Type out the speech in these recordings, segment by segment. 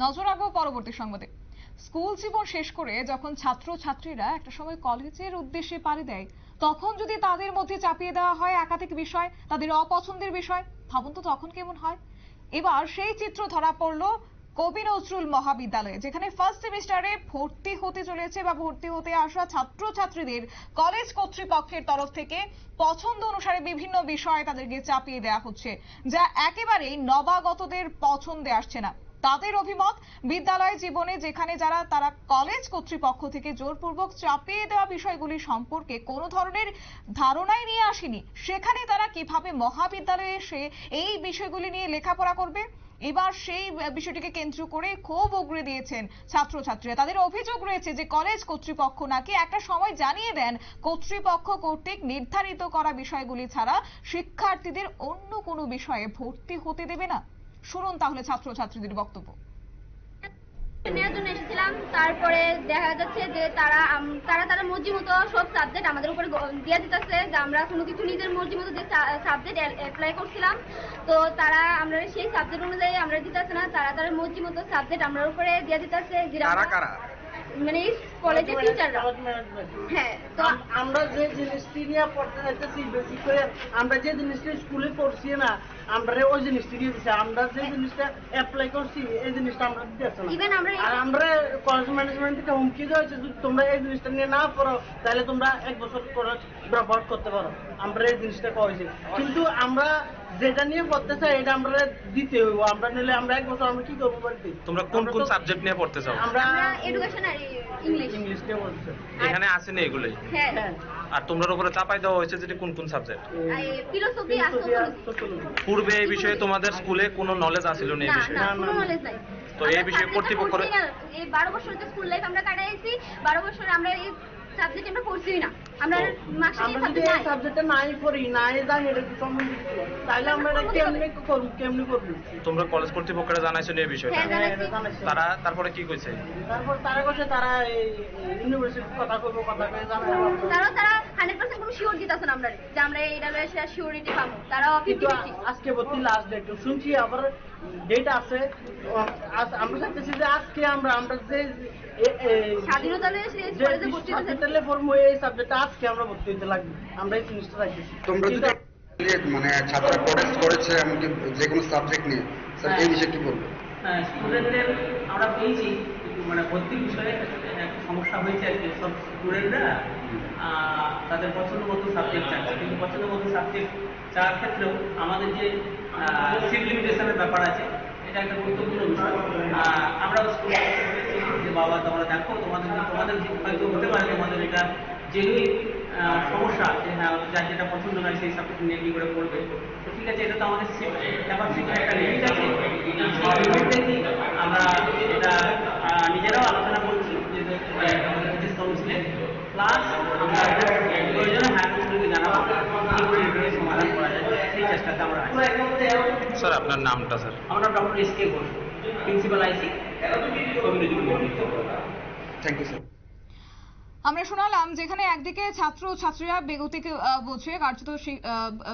নজর রাখবো পরবর্তী সংবাদে। স্কুল জীবন শেষ করে যখন ছাত্রছাত্রীরা একটা সময় কলেজের উদ্দেশ্যে পাড়ি দেয়, তখন যদি তাদের মধ্যে চাপিয়ে দেওয়া হয় একাধিক বিষয়, তাদের অপছন্দের বিষয়, ভাবুন তো তখন কেমন হয়। এবার সেই চিত্র ধরা পড়লো কবি নজরুল মহাবিদ্যালয়ে, যেখানে ফার্স্ট সেমিস্টারে ভর্তি হতে চলেছে বা ভর্তি হতে আসা ছাত্রছাত্রীদের কলেজ কর্তৃপক্ষের তরফ থেকে পছন্দ অনুসারে বিভিন্ন বিষয় তাদেরকে চাপিয়ে দেওয়া হচ্ছে, যা একেবারেই নবাগতদের পছন্দে আসছে না। তাদের অভিমত, বিদ্যালয় জীবনে যেখানে তারা কলেজ কর্তৃপক্ষ থেকে জোরপূর্বক চাপিয়ে দেওয়া বিষয়গুলি সম্পর্কে কোনো ধরনের ধারণাই নিয়ে আসেনি, সেখানে তারা কিভাবে মহাবিদ্যালয়ে এসে এই বিষয়গুলি নিয়ে লেখাপড়া করবে। এবার সেই বিষয়টিকে কেন্দ্র করে ক্ষোভ উগরে দিয়েছেন ছাত্রছাত্রীরা। তাদের অভিযোগ রয়েছে যে কলেজ কর্তৃপক্ষ নাকি একটা সময় জানিয়ে দেন কর্তৃপক্ষ কর্তৃক নির্ধারিত করা বিষয়গুলি ছাড়া শিক্ষার্থীদের অন্য কোনো বিষয়ে ভর্তি হতে দেবে না। শুনুন তাহলে ছাত্রছাত্রীদের বক্তব্য। নেওয়ার জন্য এসেছিলাম, তারপরে দেখা যাচ্ছে যে তারা মর্জি মতো সব সাবজেক্ট আমাদের উপরে দিয়ে দিতেছে, যে আমরা কোনো কিছু নিজের মর্জি মতো যে সাবজেক্ট অ্যাপ্লাই করছিলাম, তো আমরা সেই সাবজেক্ট অনুযায়ী আমরা দিতেছে না, তারা মর্জি মতো সাবজেক্ট আমরা উপরে দিয়ে দিতেছে। মানে কলেজের টিচাররা। হ্যাঁ, তো আমরা যে জিনিসটি নিয়ে পড়তে যাইতেছি, বেশি করে আমরা যে জিনিসটা স্কুলে পড়ছি না, আমরা ওই জিনিসটি দিয়ে দিচ্ছি। আমরা যে জিনিসটা অ্যাপ্লাই করছি এই জিনিসটা আমরা দিতেছি না। আর আমরা কলেজ ম্যানেজমেন্ট থেকে হুমকি দেওয়া হয়েছে, যদি তোমরা এই জিনিসটা নিয়ে না পড়ো তাহলে তোমরা 1 বছর কলেজ ড্রপ আউট করতে পারো। আমরা এই জিনিসটা করেছি, কিন্তু আমরা যেটা নিয়ে পড়তে চাই এটা আমরা দিতে হইব। আমরা নিলে আমরা 1 বছর আমরা কি করবো বলতে। তোমরা কোন কোন সাবজেক্ট নিয়ে পড়তে চাও? আমরা এডুকেশন আর ইংলিশ নিয়ে পড়তে। এখানে আছে না এগুলাই? হ্যাঁ। আর তোমরা উপরে চাপাই দেওয়া হয়েছে যেটা কোন কোন সাবজেক্ট? ফিলোসফি আর সোশ্যোলজি। পূর্বে এই বিষয়ে তোমাদের স্কুলে কোনো নলেজ আছিল না এই বিষয়ে? না, কোনো নলেজ নাই। তো এই বিষয়ে কর্তৃপক্ষ এই 12 বছর যে স্কুল লাইফ আমরা কাটাইছি, 12 বছর আমরা এই সাবজেক্ট আমরা পড়ছিই না। আমরা যদি এই সাবজেক্টটা নাই পড়ি, নাই জানি এটা কি সম্বন্ধে, তাহলে আমরা এটা কেমনে করব? তোমরা কলেজ কর্তৃপক্ষকে জানাইছো এই বিষয়টা? তারা তারপরে কি কইছে? তারা কইছে তারা ইউনিভার্সিটি কথা কইবো, কথা কই জানাই। তারা 100% কোনো শিওর দিতাছে না আমরা, যে আমরা এইটা লয়ে শিওরিটি পাবো। তারা 50-50। আজকে ভর্তি লাস্ট ডেট শুনছি, আবার ডেট আছে। আমরা চাইতেছি যে আজকে আমরা যে স্বাধীনতা লয়ে কলেজে ভর্তি হতে ফর্ম এই সাবজেক্টটা আজকে আমরা ভর্তি হতে লাগবে। আমরা এই জিনিসটা চাইতেছি। তোমরা যদি মানে ছাত্ররা প্রোটেস্ট করেছে এমনকি যে কোনো সাবজেক্ট নিয়ে, স্যার এই বিষয়ে কি বলবো? স্টুডেন্টদের আমরা পেয়েছি মানে ভর্তির বিষয়ে একটা সমস্যা হয়েছে আর কি। সব স্টুডেন্টরা তাদের পছন্দ মতো সাবজেক্ট চাচ্ছে, কিন্তু পছন্দ মতো সাবজেক্ট চাওয়ার ক্ষেত্রেও আমাদের যে সিট লিমিটেশনের ব্যাপার আছে, এটা একটা গুরুত্বপূর্ণ বিষয়। আমরা স্কুলে যে বাবা তোমরা দেখো, তোমাদের হয়তো হতে পারে তোমাদের এটা জেনুইন সমস্যা আছে, যার যেটা পছন্দ নয় সেই সাবজেক্ট নিয়ে কি করে পড়বে। তো ঠিক আছে, এটা তো আমাদের ক্যাপাসিটির একটা লিমিট আছে। আমরা এটা নিজেরাও আলোচনা করছি যে আমাদের টিচার্স কাউন্সিলে, প্লাস প্রয়োজনে হায়ার অথরিটিকে জানাবো কি করে এটাকে সমাধান করা যায়, সেই চেষ্টাতে আমরা আছি। স্যার আপনার নামটা? স্যার আমার নাম doctor S K Ghosh, principal IC, Kabi Nazrul Mahavidyalaya. Thank you sir. আমরা শোনালাম যেখানে একদিকে ছাত্রছাত্রীরা বেগতিকে বলছে, কার্যত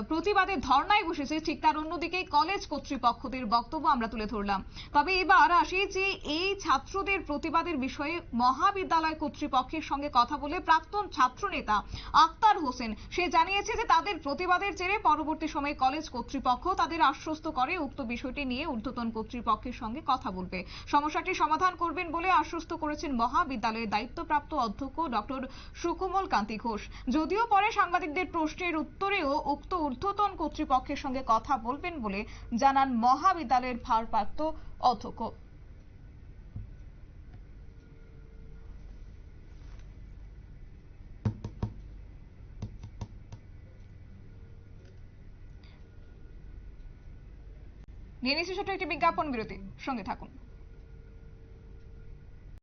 প্রতিবাদে ধর্নায় বসেছে, ঠিক তার অন্যদিকে কলেজ কর্তৃপক্ষদের বক্তব্য আমরা তুলে ধরলাম। তবে এবার আসি যে এই ছাত্রদের প্রতিবাদের বিষয়ে মহাবিদ্যালয় কর্তৃপক্ষের সঙ্গে কথা বলে প্রাক্তন ছাত্রনেতা আক্তার হোসেন সে জানিয়েছে যে তাদের প্রতিবাদের জেরে পরবর্তী সময়ে কলেজ কর্তৃপক্ষ তাদের আশ্বস্ত করে উক্ত বিষয়টি নিয়ে ঊর্ধ্বতন কর্তৃপক্ষের সঙ্গে কথা বলবে, সমস্যাটি সমাধান করবেন বলে আশ্বস্ত করেছেন মহাবিদ্যালয়ের দায়িত্বপ্রাপ্ত অধ্যক্ষ ডক্টর সুকোমল কান্তি ঘোষ। যদিও পরে সাংবাদিকদের প্রশ্নের উত্তরেও উক্ত ঊর্ধ্বতন কর্তৃপক্ষের সঙ্গে কথা বলবেন বলে জানান মহাবিদ্যালয়ের ভারপ্রাপ্ত অধ্যক্ষ। নিয়ে নিচ্ছি ছোট্ট একটি বিজ্ঞাপন বিরতি, সঙ্গে থাকুন।